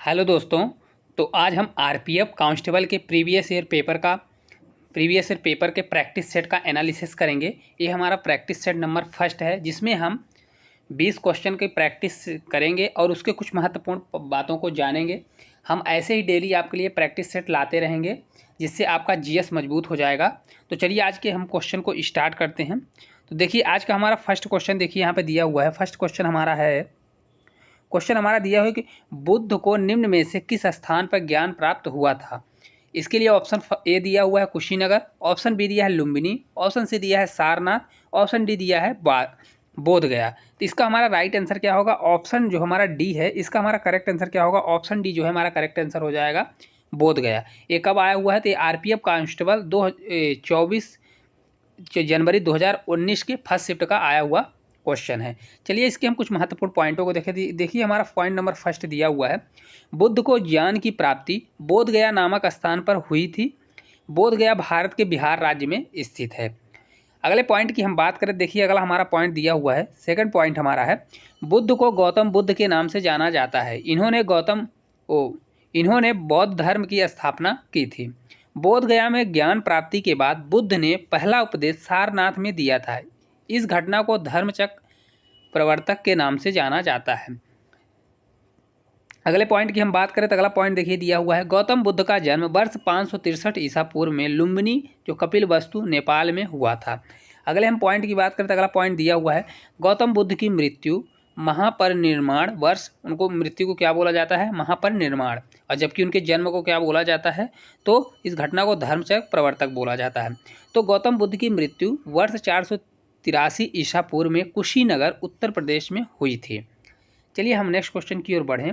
Hello दोस्तों। तो आज हम आरपीएफ कांस्टेबल के प्रीवियस ईयर पेपर के प्रैक्टिस सेट का एनालिसिस करेंगे। ये हमारा प्रैक्टिस सेट नंबर फर्स्ट है, जिसमें हम 20 क्वेश्चन की प्रैक्टिस करेंगे और उसके कुछ महत्वपूर्ण बातों को जानेंगे। हम ऐसे ही डेली आपके लिए प्रैक्टिस सेट लाते रहेंगे, जिससे आपका जीएस मजबूत हो जाएगा। तो चलिए आज के हम क्वेश्चन को स्टार्ट करते हैं। तो देखिए आज का हमारा फर्स्ट क्वेश्चन देखिए यहाँ पे दिया हुआ है। फर्स्ट क्वेश्चन हमारा दिया हुआ है कि बुद्ध को निम्न में से किस स्थान पर ज्ञान प्राप्त हुआ था। इसके लिए ऑप्शन ए दिया हुआ है कुशीनगर, ऑप्शन बी दिया है लुम्बिनी, ऑप्शन सी दिया है सारनाथ, ऑप्शन डी दिया है बोध गया। तो इसका हमारा राइट आंसर क्या होगा? ऑप्शन जो हमारा डी है, इसका हमारा करेक्ट आंसर क्या होगा? ऑप्शन डी जो है हमारा करेक्ट आंसर हो जाएगा, बोध गया। ये कब आया हुआ है? तो आरपीएफ कांस्टेबल 24 जनवरी 2019 के फर्स्ट शिफ्ट का आया हुआ क्वेश्चन है। चलिए इसके हम कुछ महत्वपूर्ण पॉइंटों को देखें। देखिए हमारा पॉइंट नंबर फर्स्ट दिया हुआ है, बुद्ध को ज्ञान की प्राप्ति बोध गया नामक स्थान पर हुई थी। बोध गया भारत के बिहार राज्य में स्थित है। अगले पॉइंट की हम बात करें, देखिए अगला हमारा पॉइंट दिया हुआ है, सेकंड पॉइंट हमारा है, बुद्ध को गौतम बुद्ध के नाम से जाना जाता है। इन्होंने बौद्ध धर्म की स्थापना की थी। बोध गया में ज्ञान प्राप्ति के बाद बुद्ध ने पहला उपदेश सारनाथ में दिया था। इस घटना को धर्मचक्र प्रवर्तक के नाम से जाना जाता है। अगले पॉइंट की हम बात करें तो अगला पॉइंट देखिए दिया हुआ है, गौतम बुद्ध का जन्म वर्ष 563 ईसा पूर्व में लुम्बिनी जो कपिलवस्तु नेपाल में हुआ था। अगले हम पॉइंट की बात करें तो अगला पॉइंट दिया हुआ है, गौतम बुद्ध की मृत्यु महापरिनिर्वाण वर्ष, उनको मृत्यु को क्या बोला जाता है? महापरिनिर्वाण। और जबकि उनके जन्म को क्या बोला जाता है? तो इस घटना को धर्मचक्र प्रवर्तक बोला जाता है। तो गौतम बुद्ध की मृत्यु वर्ष 483 ईसा पूर्व में कुशीनगर उत्तर प्रदेश में हुई थी। चलिए हम नेक्स्ट क्वेश्चन की ओर बढ़ें।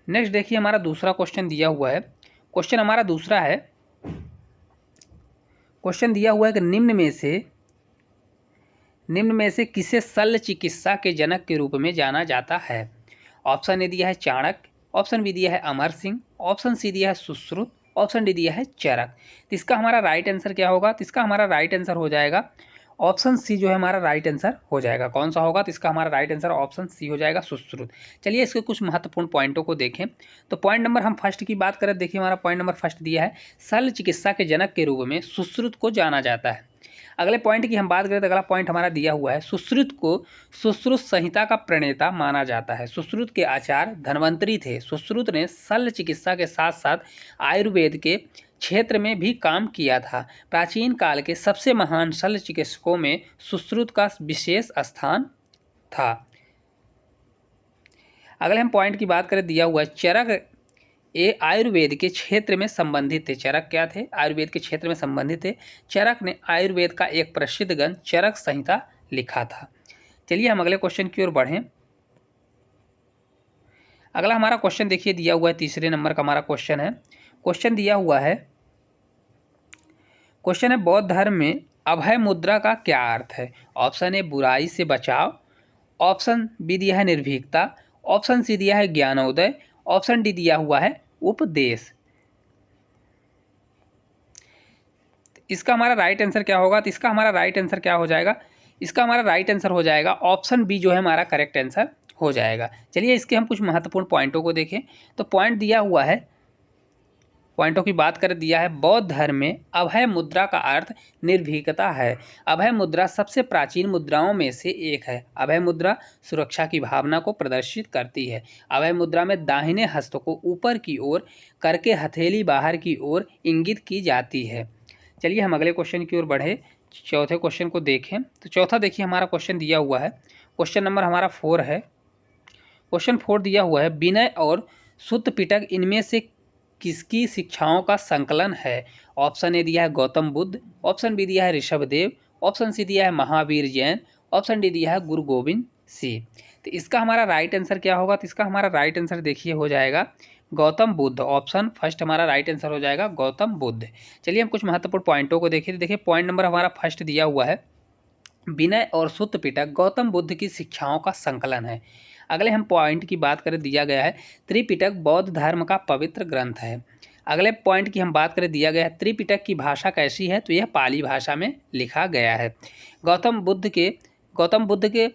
नेक्स्ट देखिए हमारा दूसरा क्वेश्चन दिया हुआ है। क्वेश्चन हमारा दूसरा है, क्वेश्चन दिया हुआ है कि निम्न में से किसे शल्य चिकित्सा के जनक के रूप में जाना जाता है। ऑप्शन ए दिया है चाणक्य, ऑप्शन बी दिया है अमर सिंह, ऑप्शन सी दिया है सुश्रुत, ऑप्शन डी दिया है चरक। तो इसका हमारा राइट आंसर क्या होगा? तो इसका हमारा राइट आंसर हो जाएगा ऑप्शन सी जो है हमारा राइट आंसर हो जाएगा। कौन सा होगा? तो इसका हमारा राइट आंसर ऑप्शन सी हो जाएगा, सुश्रुत। चलिए इसके कुछ महत्वपूर्ण पॉइंटों को देखें। तो पॉइंट नंबर हम फर्स्ट की बात करें, देखिए हमारा पॉइंट नंबर फर्स्ट दिया है, शल्य चिकित्सा के जनक के रूप में सुश्रुत को जाना जाता है। अगले पॉइंट की हम बात करें तो अगला पॉइंट हमारा दिया हुआ है, सुश्रुत को सुश्रुत संहिता का प्रणेता माना जाता है। सुश्रुत के आचार्य धन्वंतरी थे। सुश्रुत ने शल्य चिकित्सा के साथ साथ आयुर्वेद के क्षेत्र में भी काम किया था। प्राचीन काल के सबसे महान शल्य चिकित्सकों में सुश्रुत का विशेष स्थान था। अगले हम पॉइंट की बात करें, दिया हुआ है, चरक ये आयुर्वेद के क्षेत्र में संबंधित थे। चरक क्या थे? आयुर्वेद के क्षेत्र में संबंधित थे। चरक ने आयुर्वेद का एक प्रसिद्ध ग्रंथ चरक संहिता लिखा था। चलिए हम अगले क्वेश्चन की ओर बढ़ें। अगला हमारा क्वेश्चन देखिए दिया हुआ है, तीसरे नंबर का हमारा क्वेश्चन है। क्वेश्चन दिया हुआ है, क्वेश्चन है, बौद्ध धर्म में अभय मुद्रा का क्या अर्थ है? ऑप्शन ए बुराई से बचाव, ऑप्शन बी दिया है निर्भीकता, ऑप्शन सी दिया है ज्ञानोदय, ऑप्शन डी दिया हुआ है उपदेश। इसका हमारा राइट आंसर क्या होगा? तो इसका हमारा राइट आंसर क्या हो जाएगा? इसका हमारा राइट आंसर हो जाएगा ऑप्शन बी जो है हमारा करेक्ट आंसर हो जाएगा। चलिए इसके हम कुछ महत्वपूर्ण पॉइंटों को देखें। तो पॉइंट दिया हुआ है, पॉइंटों की बात कर दिया है, बौद्ध धर्म में अभय मुद्रा का अर्थ निर्भीकता है। अभय मुद्रा सबसे प्राचीन मुद्राओं में से एक है। अभय मुद्रा सुरक्षा की भावना को प्रदर्शित करती है। अभय मुद्रा में दाहिने हस्त को ऊपर की ओर करके हथेली बाहर की ओर इंगित की जाती है। चलिए हम अगले क्वेश्चन की ओर बढ़े, चौथे क्वेश्चन को देखें। तो चौथा देखिए हमारा क्वेश्चन दिया हुआ है, क्वेश्चन नंबर हमारा 4 है। क्वेश्चन 4 दिया हुआ है, विनय और सुत्त पिटक इनमें से किसकी शिक्षाओं का संकलन है? ऑप्शन ए दिया है गौतम बुद्ध, ऑप्शन बी दिया है ऋषभदेव, ऑप्शन सी दिया है महावीर जैन, ऑप्शन डी दिया है गुरु गोविंद सिंह। तो इसका हमारा राइट आंसर क्या होगा? तो इसका हमारा राइट आंसर देखिए हो जाएगा गौतम बुद्ध। ऑप्शन फर्स्ट हमारा राइट आंसर हो जाएगा गौतम बुद्ध। चलिए हम कुछ महत्वपूर्ण पॉइंटों को देखिए। देखिए पॉइंट नंबर हमारा फर्स्ट दिया हुआ है, विनय और सुत्त पिटक गौतम बुद्ध की शिक्षाओं का संकलन है। अगले हम पॉइंट की बात करें, दिया गया है, त्रिपिटक बौद्ध धर्म का पवित्र ग्रंथ है। अगले पॉइंट की हम बात करें, दिया गया है, त्रिपिटक की भाषा कैसी है? तो यह पाली भाषा में लिखा गया है। गौतम बुद्ध के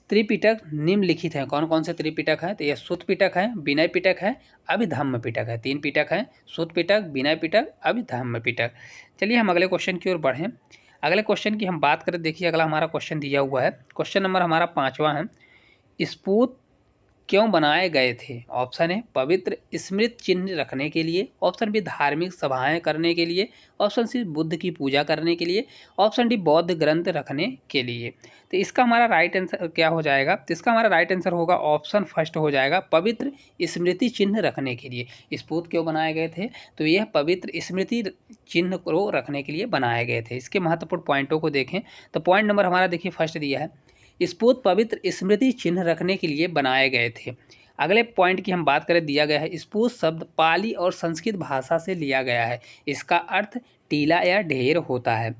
त्रिपिटक निम्नलिखित हैं। कौन कौन से त्रिपिटक हैं? तो ये सुत्त पिटक है, विनय पिटक है, अभिधम्म पिटक है। 3 पिटक हैं, सुत्त पिटक, विनय पिटक, अभिधम्म पिटक। चलिए हम अगले क्वेश्चन की ओर बढ़ें। अगले क्वेश्चन की हम बात करें, देखिए अगला हमारा क्वेश्चन दिया हुआ है, क्वेश्चन नंबर हमारा 5वां है, स्पूत क्यों बनाए गए थे? ऑप्शन है पवित्र स्मृति चिन्ह रखने के लिए, ऑप्शन बी धार्मिक सभाएं करने के लिए, ऑप्शन सी बुद्ध की पूजा करने के लिए, ऑप्शन डी बौद्ध ग्रंथ रखने के लिए। तो इसका हमारा राइट आंसर क्या हो जाएगा? तो इसका हमारा राइट आंसर होगा ऑप्शन फर्स्ट हो जाएगा, पवित्र स्मृति चिन्ह रखने के लिए। स्पूत क्यों बनाए गए थे? तो यह पवित्र स्मृति चिन्ह को रखने के लिए बनाए गए थे। इसके महत्वपूर्ण पॉइंटों को देखें तो पॉइंट नंबर हमारा देखिए फर्स्ट दिया है, स्पूत पवित्र स्मृति चिन्ह रखने के लिए बनाए गए थे। अगले पॉइंट की हम बात करें, दिया गया है स्पूत शब्द पाली और संस्कृत भाषा से लिया गया है, इसका अर्थ टीला या ढेर होता है।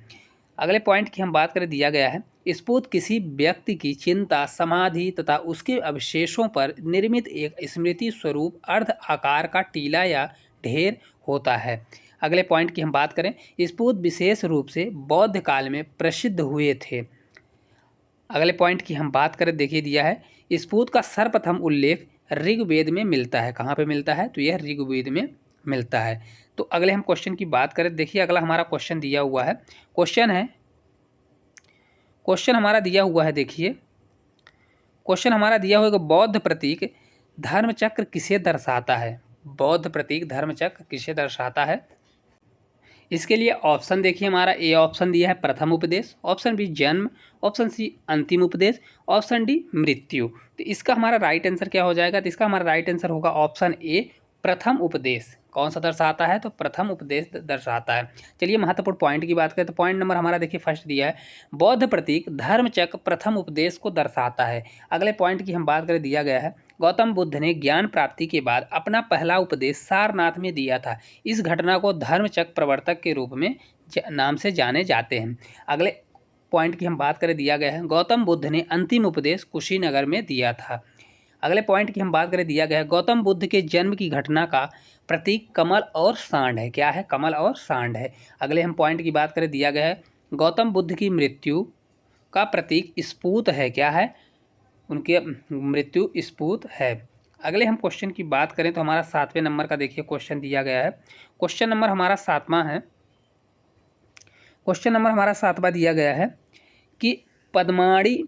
अगले पॉइंट की हम बात करें, दिया गया है स्पूत किसी व्यक्ति की चिंता, समाधि तथा उसके अवशेषों पर निर्मित एक स्मृति स्वरूप अर्ध आकार का टीला या ढेर होता है। अगले पॉइंट की हम बात करें, स्पूत विशेष रूप से बौद्ध काल में प्रसिद्ध हुए थे। अगले पॉइंट की हम बात करें, देखिए दिया है स्पूत का सर्वप्रथम उल्लेख ऋग्वेद में मिलता है। कहाँ पे मिलता है? तो यह ऋग्वेद में मिलता है। तो अगले हम क्वेश्चन की बात करें, देखिए अगला हमारा क्वेश्चन दिया हुआ है, क्वेश्चन हमारा दिया हुआ है, देखिए क्वेश्चन हमारा दिया हुआ है, बौद्ध प्रतीक धर्मचक्र किसे दर्शाता है? बौद्ध प्रतीक धर्मचक्र किसे दर्शाता है? इसके लिए ऑप्शन देखिए, हमारा ए ऑप्शन दिया है प्रथम उपदेश, ऑप्शन बी जन्म, ऑप्शन सी अंतिम उपदेश, ऑप्शन डी मृत्यु। तो इसका हमारा राइट आंसर क्या हो जाएगा? तो इसका हमारा राइट आंसर होगा ऑप्शन ए प्रथम उपदेश। कौन सा दर्शाता है? तो प्रथम उपदेश दर्शाता है। चलिए महत्वपूर्ण पॉइंट की बात करें तो पॉइंट नंबर हमारा देखिए फर्स्ट दिया है, बौद्ध प्रतीक धर्मचक्र प्रथम उपदेश को दर्शाता है। अगले पॉइंट की हम बात करें, दिया गया है गौतम बुद्ध ने ज्ञान प्राप्ति के बाद अपना पहला उपदेश सारनाथ में दिया था। इस घटना को धर्मचक्र प्रवर्तक के रूप में नाम से जाने जाते हैं। अगले पॉइंट की हम बात करें, दिया गया है गौतम बुद्ध ने अंतिम उपदेश कुशीनगर में दिया था। अगले पॉइंट की हम बात करें, दिया गया है गौतम बुद्ध के जन्म की घटना का प्रतीक कमल और सांड है। क्या है? कमल और सांड है। अगले हम पॉइंट की बात करें, दिया गया है गौतम बुद्ध की मृत्यु का प्रतीक स्पूत है। क्या है? उनकी मृत्यु स्पूत है। अगले हम क्वेश्चन की बात करें तो हमारा 7वें नंबर का देखिए क्वेश्चन दिया गया है, क्वेश्चन नंबर हमारा 7वां है, क्वेश्चन नंबर हमारा 7वां दिया गया है कि पद्माणी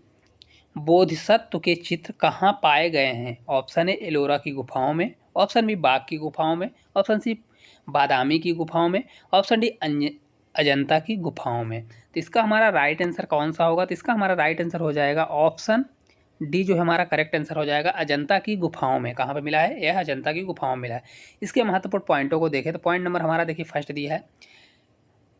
बोधिसत्व के चित्र कहाँ पाए गए हैं? ऑप्शन ए एलोरा की गुफाओं में, ऑप्शन बी बाघ की गुफाओं में, ऑप्शन सी बादामी की गुफाओं में, ऑप्शन डी अजंता की गुफाओं में। तो इसका हमारा राइट आंसर कौन सा होगा? तो इसका हमारा राइट आंसर हो जाएगा ऑप्शन डी, जो हमारा करेक्ट आंसर हो जाएगा अजंता की गुफाओं में। कहाँ पे मिला है? यह अजंता की गुफाओं में मिला है। इसके महत्वपूर्ण पॉइंटों को देखें तो पॉइंट नंबर हमारा देखिए फर्स्ट दिया है,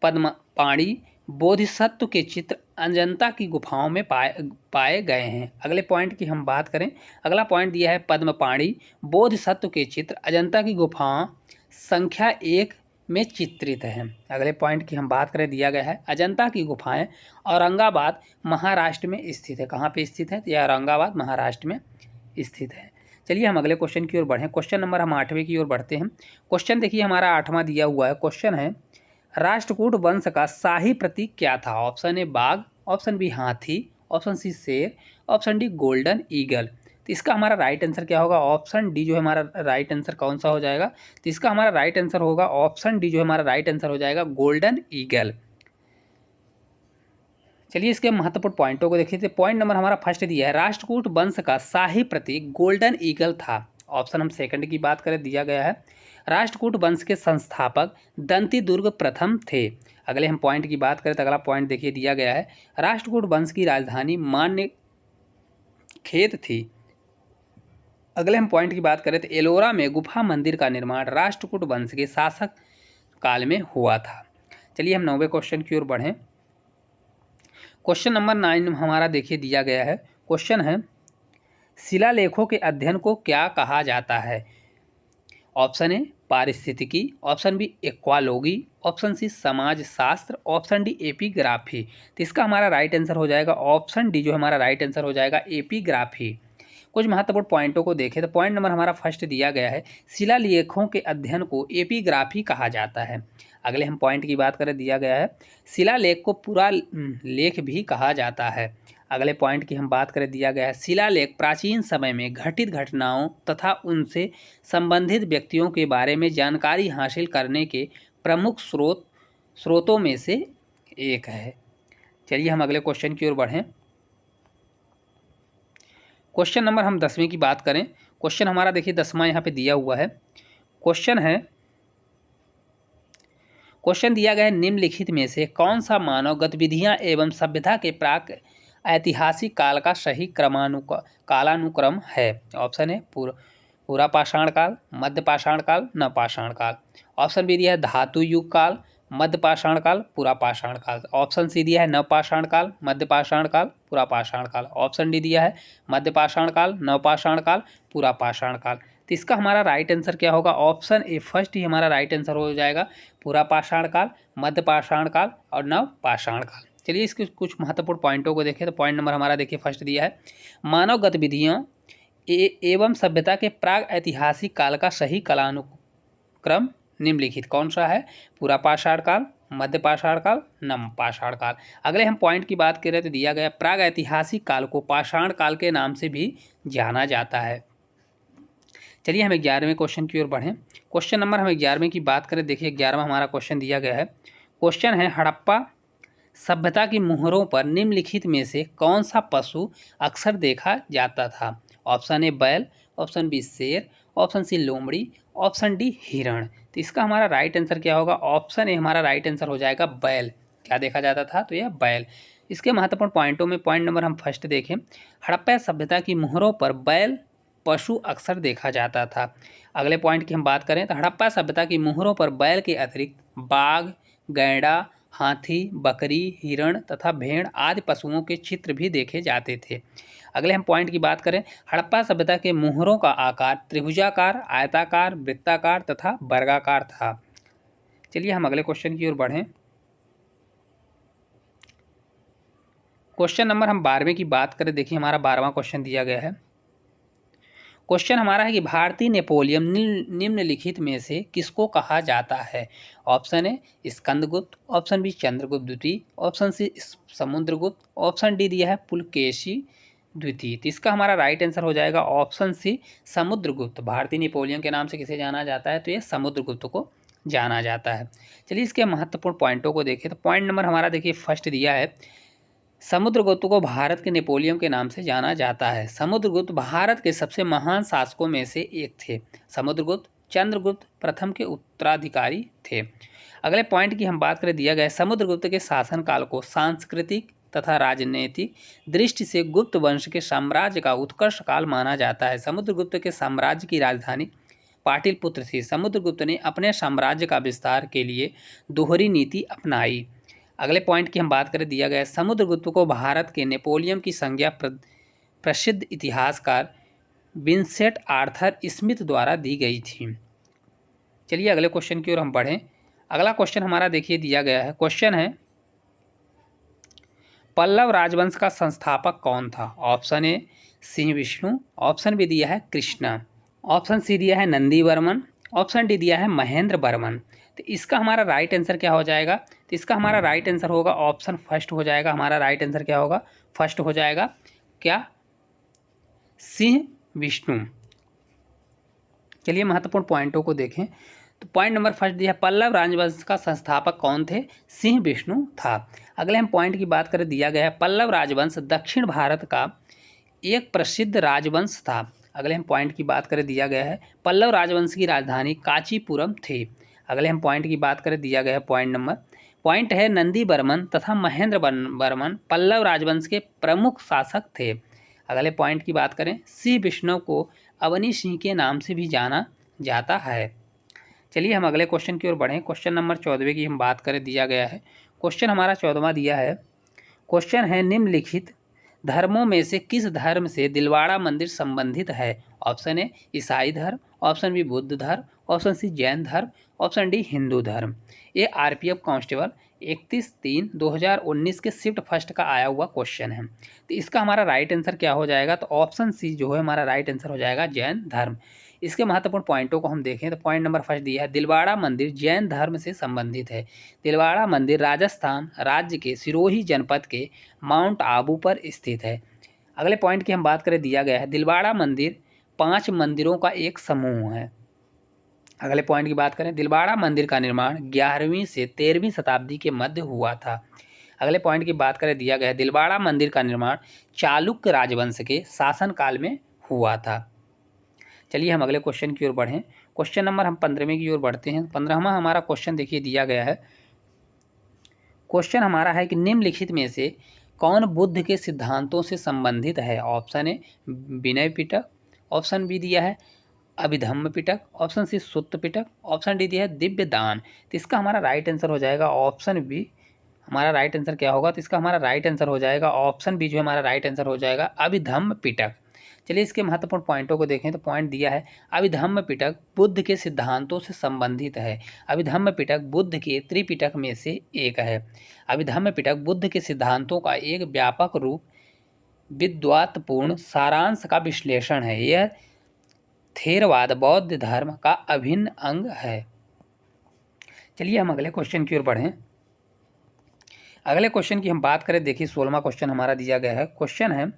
पद्मपाणी बोधिसत्व के चित्र अजंता की गुफाओं में पाए गए हैं। अगले पॉइंट की हम बात करें, अगला पॉइंट दिया है पद्मपाणी बोधिसत्व के चित्र अजंता की गुफाओं संख्या 1 में चित्रित है। अगले पॉइंट की हम बात करें, दिया गया है अजंता की गुफाएं औरंगाबाद महाराष्ट्र में स्थित है। कहाँ पे स्थित है? तो यह औरंगाबाद महाराष्ट्र में स्थित है। चलिए हम अगले क्वेश्चन की ओर बढ़ें, क्वेश्चन नंबर हम 8वें की ओर बढ़ते हैं। क्वेश्चन देखिए हमारा 8वां दिया हुआ है, क्वेश्चन है राष्ट्रकूट वंश का शाही प्रतीक क्या था? ऑप्शन ए बाघ, ऑप्शन बी हाथी, ऑप्शन सी शेर, ऑप्शन डी गोल्डन ईगल। तो इसका हमारा राइट आंसर क्या होगा? ऑप्शन डी जो है हमारा राइट आंसर कौन सा हो जाएगा? तो इसका हमारा राइट आंसर होगा ऑप्शन डी, जो है हमारा राइट आंसर हो जाएगा गोल्डन ईगल। चलिए इसके महत्वपूर्ण पॉइंटों को देखिए। पॉइंट नंबर हमारा फर्स्ट दिया है, राष्ट्रकूट वंश का शाही प्रतीक गोल्डन ईगल था। ऑप्शन हम सेकंड की बात करें, दिया गया है राष्ट्रकूट वंश के संस्थापक दंतीदुर्ग प्रथम थे। अगले हम पॉइंट की बात करें तो अगला पॉइंट देखिए, दिया गया है राष्ट्रकूट वंश की राजधानी मान्य खेत थी। अगले हम पॉइंट की बात करें तो एलोरा में गुफा मंदिर का निर्माण राष्ट्रकूट वंश के शासक काल में हुआ था। चलिए हम 9वें क्वेश्चन की ओर बढ़ें। क्वेश्चन नंबर 9 हमारा देखिए दिया गया है, क्वेश्चन है शिलालेखों के अध्ययन को क्या कहा जाता है? ऑप्शन ए पारिस्थितिकी, ऑप्शन बी एक्वालॉजी, ऑप्शन सी समाज शास्त्र, ऑप्शन डी एपिग्राफी। तो इसका हमारा राइट आंसर हो जाएगा ऑप्शन डी, जो हमारा राइट आंसर हो जाएगा एपिग्राफी। कुछ महत्वपूर्ण पॉइंटों को देखें तो पॉइंट नंबर हमारा फर्स्ट दिया गया है शिलालेखों के अध्ययन को एपिग्राफी कहा जाता है। अगले हम पॉइंट की बात करें, दिया गया है शिलालेख को पूरा लेख भी कहा जाता है। अगले पॉइंट की हम बात करें, दिया गया है शिलालेख प्राचीन समय में घटित घटनाओं तथा उनसे संबंधित व्यक्तियों के बारे में जानकारी हासिल करने के प्रमुख स्रोतों में से एक है। चलिए हम अगले क्वेश्चन की ओर बढ़ें। क्वेश्चन नंबर हम 10वें की बात करें। क्वेश्चन हमारा देखिए 10वां यहाँ पे दिया हुआ है। क्वेश्चन दिया गया है, निम्नलिखित में से कौन सा मानव गतिविधियां एवं सभ्यता के प्राक ऐतिहासिक काल का सही कालानुक्रम है। ऑप्शन है पूरा पाषाण काल, मध्य पाषाण काल, नवपाषाण काल। ऑप्शन बी दिया है धातु युग काल, मध्य पाषाण काल, पूरा पाषाण काल। ऑप्शन सी दिया है नवपाषाण काल, मध्य पाषाण काल, पूरा पाषाण काल। ऑप्शन डी दिया है मध्य पाषाण काल, नवपाषाण काल, पूरा पाषाण काल। तो इसका हमारा राइट आंसर क्या होगा? ऑप्शन ए फर्स्ट ही हमारा राइट आंसर हो जाएगा, पूरा पाषाण काल, मध्य पाषाण काल और नव पाषाण काल। चलिए इसके कुछ महत्वपूर्ण पॉइंटों को देखें। तो पॉइंट नंबर हमारा देखिए फर्स्ट दिया है, मानव गतिविधियों एवं सभ्यता के प्राग ऐतिहासिक काल का सही कालानुक्रम निम्नलिखित कौन सा है? पूरा पाषाण काल, मध्य पाषाण काल, नव पाषाण काल। अगले हम पॉइंट की बात करें तो दिया गया प्राग ऐतिहासिक काल को पाषाण काल के नाम से भी जाना जाता है। चलिए हम 11वें क्वेश्चन की ओर बढ़ें। क्वेश्चन नंबर हम 11वें की बात करें, देखिए 11वां हमारा क्वेश्चन दिया गया है। क्वेश्चन है, हड़प्पा सभ्यता की मोहरों पर निम्नलिखित में से कौन सा पशु अक्सर देखा जाता था? ऑप्शन ए बैल, ऑप्शन बी शेर, ऑप्शन सी लोमड़ी, ऑप्शन डी हिरण। तो इसका हमारा राइट आंसर क्या होगा? ऑप्शन ए हमारा राइट आंसर हो जाएगा बैल। क्या देखा जाता था? तो यह बैल। इसके महत्वपूर्ण पॉइंटों में पॉइंट नंबर हम फर्स्ट देखें, हड़प्पा सभ्यता की मोहरों पर बैल पशु अक्सर देखा जाता था। अगले पॉइंट की हम बात करें तो हड़प्पा सभ्यता की मोहरों पर बैल के अतिरिक्त बाघ, गैंडा, हाथी, बकरी, हिरण तथा भेड़ आदि पशुओं के चित्र भी देखे जाते थे। अगले हम पॉइंट की बात करें, हड़प्पा सभ्यता के मोहरों का आकार त्रिभुजाकार, आयताकार, वृत्ताकार तथा वर्गाकार था। चलिए हम अगले क्वेश्चन की ओर बढ़ें। क्वेश्चन नंबर हम 12वें की बात करें, देखिए हमारा 12वां क्वेश्चन दिया गया है। क्वेश्चन हमारा है कि भारतीय नेपोलियन निम्नलिखित में से किसको कहा जाता है? Option A Skandagupta, option B Chandragupta द्वितीय, option C Samudragupta, option D दिया है पुलकेशी द्वितीय। तो इसका हमारा राइट आंसर हो जाएगा ऑप्शन सी समुद्रगुप्त। भारतीय नेपोलियन के नाम से किसे जाना जाता है? तो ये समुद्रगुप्त को जाना जाता है। चलिए इसके महत्वपूर्ण पॉइंटों को देखें। तो पॉइंट नंबर हमारा देखिए फर्स्ट दिया है, समुद्रगुप्त को भारत के नेपोलियन के नाम से जाना जाता है। समुद्रगुप्त भारत के सबसे महान शासकों में से एक थे। समुद्रगुप्त चंद्रगुप्त प्रथम के उत्तराधिकारी थे। अगले पॉइंट की हम बात करें, दिया गया समुद्रगुप्त के शासनकाल को सांस्कृतिक तथा राजनीतिक दृष्टि से गुप्त वंश के साम्राज्य का उत्कर्ष काल माना जाता है। समुद्रगुप्त के साम्राज्य की राजधानी पाटलिपुत्र थी। समुद्रगुप्त ने अपने साम्राज्य का विस्तार के लिए दोहरी नीति अपनाई। अगले पॉइंट की हम बात करें, दिया गया समुद्रगुप्त को भारत के नेपोलियन की संज्ञा प्रसिद्ध इतिहासकार विंसेंट आर्थर स्मिथ द्वारा दी गई थी। चलिए अगले क्वेश्चन की ओर हम बढ़ें। अगला क्वेश्चन हमारा देखिए दिया गया है। क्वेश्चन है, पल्लव राजवंश का संस्थापक कौन था? Option A Simha Vishnu, option B दिया है कृष्णा, ऑप्शन सी दिया है नंदी वर्मन, ऑप्शन डी दिया है महेंद्र वर्मन। तो इसका हमारा राइट आंसर क्या हो जाएगा? तो इसका हमारा राइट आंसर होगा ऑप्शन फर्स्ट हो जाएगा। हमारा राइट आंसर क्या होगा? फर्स्ट हो जाएगा क्या? सिंह विष्णु। चलिए महत्वपूर्ण पॉइंटों को देखें। तो पॉइंट नंबर फर्स्ट दिया, पल्लव राजवंश का संस्थापक कौन थे? सिंह विष्णु था। अगले हम पॉइंट की बात करें, दिया गया है पल्लव राजवंश दक्षिण भारत का एक प्रसिद्ध राजवंश था। अगले हम पॉइंट की बात करें, दिया गया है पल्लव राजवंश की राजधानी कांचीपुरम थी। अगले हम पॉइंट की बात करें, दिया गया है पॉइंट है नंदी वर्मन तथा महेंद्र वर्मन पल्लव राजवंश के प्रमुख शासक थे। अगले पॉइंट की बात करें, सिंह विष्णु को अवनी सिंह के नाम से भी जाना जाता है। चलिए हम अगले क्वेश्चन की ओर बढ़ें। क्वेश्चन नंबर 14 की हम बात करें, दिया गया है क्वेश्चन हमारा 14वां दिया है। क्वेश्चन है, निम्नलिखित धर्मों में से किस धर्म से दिलवाड़ा मंदिर संबंधित है? ऑप्शन ए ईसाई धर्म, ऑप्शन बी बुद्ध धर्म, ऑप्शन सी जैन धर्म, ऑप्शन डी हिंदू धर्म। ये आरपीएफ कांस्टेबल 31/3/2019 के शिफ्ट फर्स्ट का आया हुआ क्वेश्चन है। तो इसका हमारा राइट आंसर क्या हो जाएगा? तो ऑप्शन सी जो है हमारा राइट आंसर हो जाएगा जैन धर्म। इसके महत्वपूर्ण पॉइंटों को हम देखें तो पॉइंट नंबर फर्स्ट दिया है, दिलवाड़ा मंदिर जैन धर्म से संबंधित है। दिलवाड़ा मंदिर राजस्थान राज्य के सिरोही जनपद के माउंट आबू पर स्थित है। अगले पॉइंट की हम बात करें, दिया गया है दिलवाड़ा मंदिर 5 मंदिरों का एक समूह है। अगले पॉइंट की बात करें, दिलवाड़ा मंदिर का निर्माण 11वीं से 13वीं शताब्दी के मध्य हुआ था। अगले पॉइंट की बात करें, दिया गया है दिलवाड़ा मंदिर का निर्माण चालुक्य राजवंश के शासनकाल में हुआ था। चलिए हम अगले क्वेश्चन की ओर बढ़ें। क्वेश्चन नंबर हम 15वें की ओर बढ़ते हैं। 15वां हमारा क्वेश्चन देखिए दिया गया है। क्वेश्चन हमारा है कि निम्नलिखित में से कौन बुद्ध के सिद्धांतों से संबंधित है। Option A Vinaya Pitaka, option B दिया है Abhidhamma Pitaka, option C Sutta Pitaka, option D दिया है दिव्य दान। तो इसका हमारा राइट आंसर हो जाएगा ऑप्शन बी। हमारा राइट आंसर क्या होगा, तो इसका हमारा राइट आंसर हो जाएगा ऑप्शन बी जो हमारा राइट आंसर हो जाएगा अभिधम्म पिटक। चलिए इसके महत्वपूर्ण पॉइंटों को देखें तो पॉइंट दिया है अभिधम्म पिटक बुद्ध के सिद्धांतों से संबंधित है। अभिधम्म पिटक बुद्ध के त्रिपिटक में से एक है। अभिधम्म पिटक बुद्ध के सिद्धांतों का एक व्यापक रूप विद्वत्पूर्ण सारांश का विश्लेषण है। यह थेरवाद बौद्ध धर्म का अभिन्न अंग है। चलिए हम अगले क्वेश्चन की ओर बढ़ें। अगले क्वेश्चन की हम बात करें, देखिए 16वां क्वेश्चन हमारा दिया गया है। क्वेश्चन है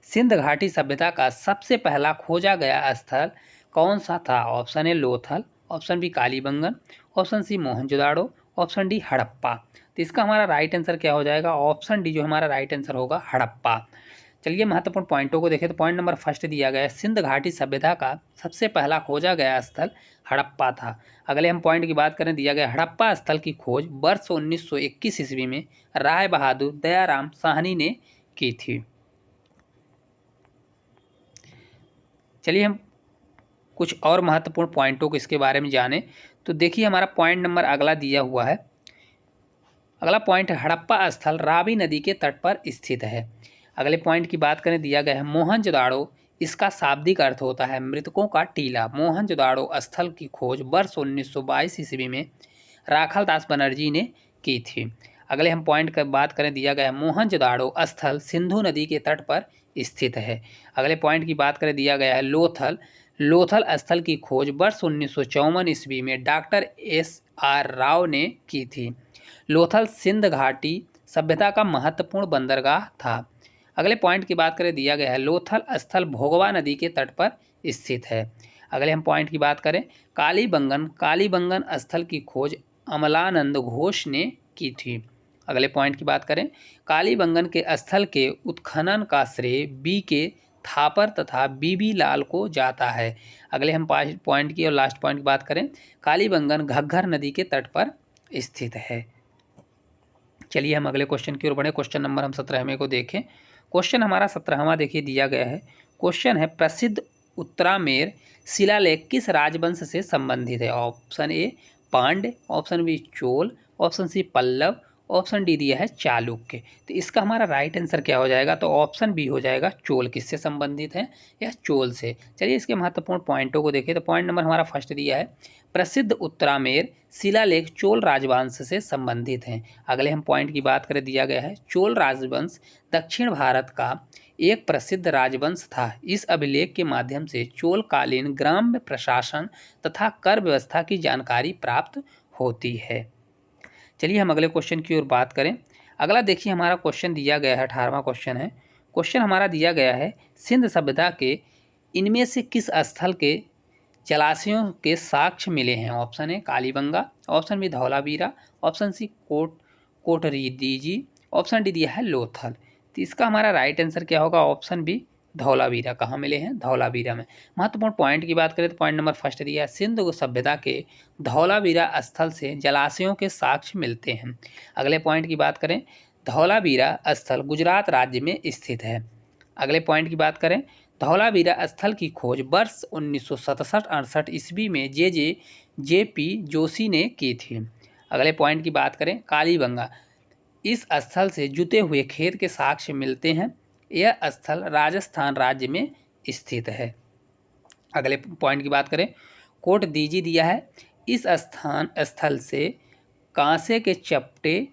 सिंध घाटी सभ्यता का सबसे पहला खोजा गया स्थल कौन सा था। Option A Lothal, option B Kalibangan, option C Mohenjodaro, option D Harappa. तो इसका हमारा राइट आंसर क्या हो जाएगा, ऑप्शन डी जो हमारा राइट आंसर होगा हड़प्पा। चलिए महत्वपूर्ण पॉइंटों को देखें तो पॉइंट नंबर फर्स्ट दिया गया है सिंध घाटी सभ्यता का सबसे पहला खोजा गया स्थल हड़प्पा था। अगले हम पॉइंट की बात करें, दिया गया हड़प्पा स्थल की खोज वर्ष 1921 ईस्वी में राय बहादुर दयाराम साहनी ने की थी। चलिए हम कुछ और महत्वपूर्ण पॉइंटों को इसके बारे में जानें। तो देखिए हमारा पॉइंट नंबर अगला दिया हुआ है। अगला पॉइंट है हड़प्पा स्थल रावी नदी के तट पर स्थित है। अगले पॉइंट की बात करें, दिया गया है मोहनजोदाड़ो, इसका शाब्दिक अर्थ होता है मृतकों का टीला। मोहनजोदाड़ो स्थल की खोज वर्ष 1922 ईस्वी में राखालदास बनर्जी ने की थी। अगले हम पॉइंट की बात करें, दिया गया है मोहनजोदाड़ो स्थल सिंधु नदी के तट पर स्थित है। अगले पॉइंट की बात करें, दिया गया है लोथल, लोथल स्थल की खोज वर्ष 1954 ईस्वी में डॉक्टर SR राव ने की थी। लोथल सिंध घाटी सभ्यता का महत्वपूर्ण बंदरगाह था। अगले पॉइंट की बात करें, दिया गया है लोथल स्थल भोगवा नदी के तट पर स्थित है। अगले हम पॉइंट की बात करें, कालीबंगन, कालीबंगन स्थल की खोज अमलानंद घोष ने की थी। अगले पॉइंट की बात करें, कालीबंगन के स्थल के उत्खनन का श्रेय BK थापर तथा BB लाल को जाता है। अगले हम पॉइंट की और लास्ट पॉइंट की बात करें, कालीबंगन घग्घर नदी के तट पर स्थित है। चलिए हम अगले क्वेश्चन की ओर बढ़े। क्वेश्चन नंबर हम 17वें को देखें। क्वेश्चन हमारा 17वां देखिए दिया गया है। क्वेश्चन है प्रसिद्ध उत्तरामेर शिलालेख किस राजवंश से संबंधित है। Option A Pandya, option B Chola, option C Pallava, option D दिया है चालुक्य। तो इसका हमारा राइट आंसर क्या हो जाएगा, तो ऑप्शन बी हो जाएगा चोल। किससे संबंधित है, या चोल से। चलिए इसके महत्वपूर्ण पॉइंटों को देखें तो पॉइंट नंबर हमारा फर्स्ट दिया है प्रसिद्ध उत्तरामेर शिलालेख चोल राजवंश से संबंधित हैं। अगले हम पॉइंट की बात करें, दिया गया है चोल राजवंश दक्षिण भारत का एक प्रसिद्ध राजवंश था। इस अभिलेख के माध्यम से चोलकालीन ग्राम्य प्रशासन तथा कर व्यवस्था की जानकारी प्राप्त होती है। चलिए हम अगले क्वेश्चन की ओर बात करें। अगला देखिए हमारा क्वेश्चन दिया गया है, 18वां क्वेश्चन है। क्वेश्चन हमारा दिया गया है सिंध सभ्यता के इनमें से किस स्थल के जलाशयों के साक्ष्य मिले हैं। Option A Kalibangan, option B Dholavira, option C Kot Diji, option D दिया है लोथल। तो इसका हमारा राइट आंसर क्या होगा, ऑप्शन बी धौलावीरा। कहाँ मिले हैं, धौलावीरा में। महत्वपूर्ण पॉइंट की बात करें तो पॉइंट नंबर फर्स्ट दिया है सिंध सभ्यता के धौलावीरा स्थल से जलाशयों के साक्ष्य मिलते हैं। अगले पॉइंट की बात करें, धौलावीरा स्थल गुजरात राज्य में स्थित है। अगले पॉइंट की बात करें, धौलावीरा स्थल की खोज वर्ष 1967-68 ईस्वी में JP जोशी ने की थी। अगले पॉइंट की बात करें, कालीबंगा, इस स्थल से जुते हुए खेत के साक्ष्य मिलते हैं। यह स्थल राजस्थान राज्य में स्थित है। अगले पॉइंट की बात करें, कोटदीजी दिया है इस स्थल से कांसे के चपटे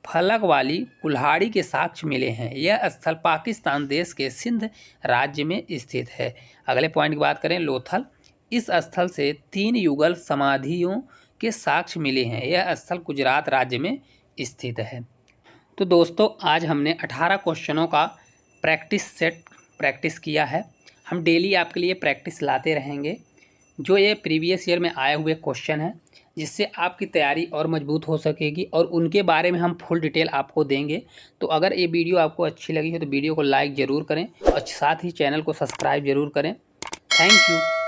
फलक वाली कुल्हाड़ी के साक्ष्य मिले हैं। यह स्थल पाकिस्तान देश के सिंध राज्य में स्थित है। अगले पॉइंट की बात करें, लोथल। इस स्थल से 3 युगल समाधियों के साक्ष्य मिले हैं। यह स्थल गुजरात राज्य में स्थित है। तो दोस्तों आज हमने 18 क्वेश्चनों का प्रैक्टिस किया है। हम डेली आपके लिए प्रैक्टिस लाते रहेंगे। जो ये प्रीवियस ईयर में आए हुए क्वेश्चन हैं, जिससे आपकी तैयारी और मजबूत हो सकेगी और उनके बारे में हम फुल डिटेल आपको देंगे। तो अगर ये वीडियो आपको अच्छी लगी हो तो वीडियो को लाइक ज़रूर करें और साथ ही चैनल को सब्सक्राइब ज़रूर करें। Thank you.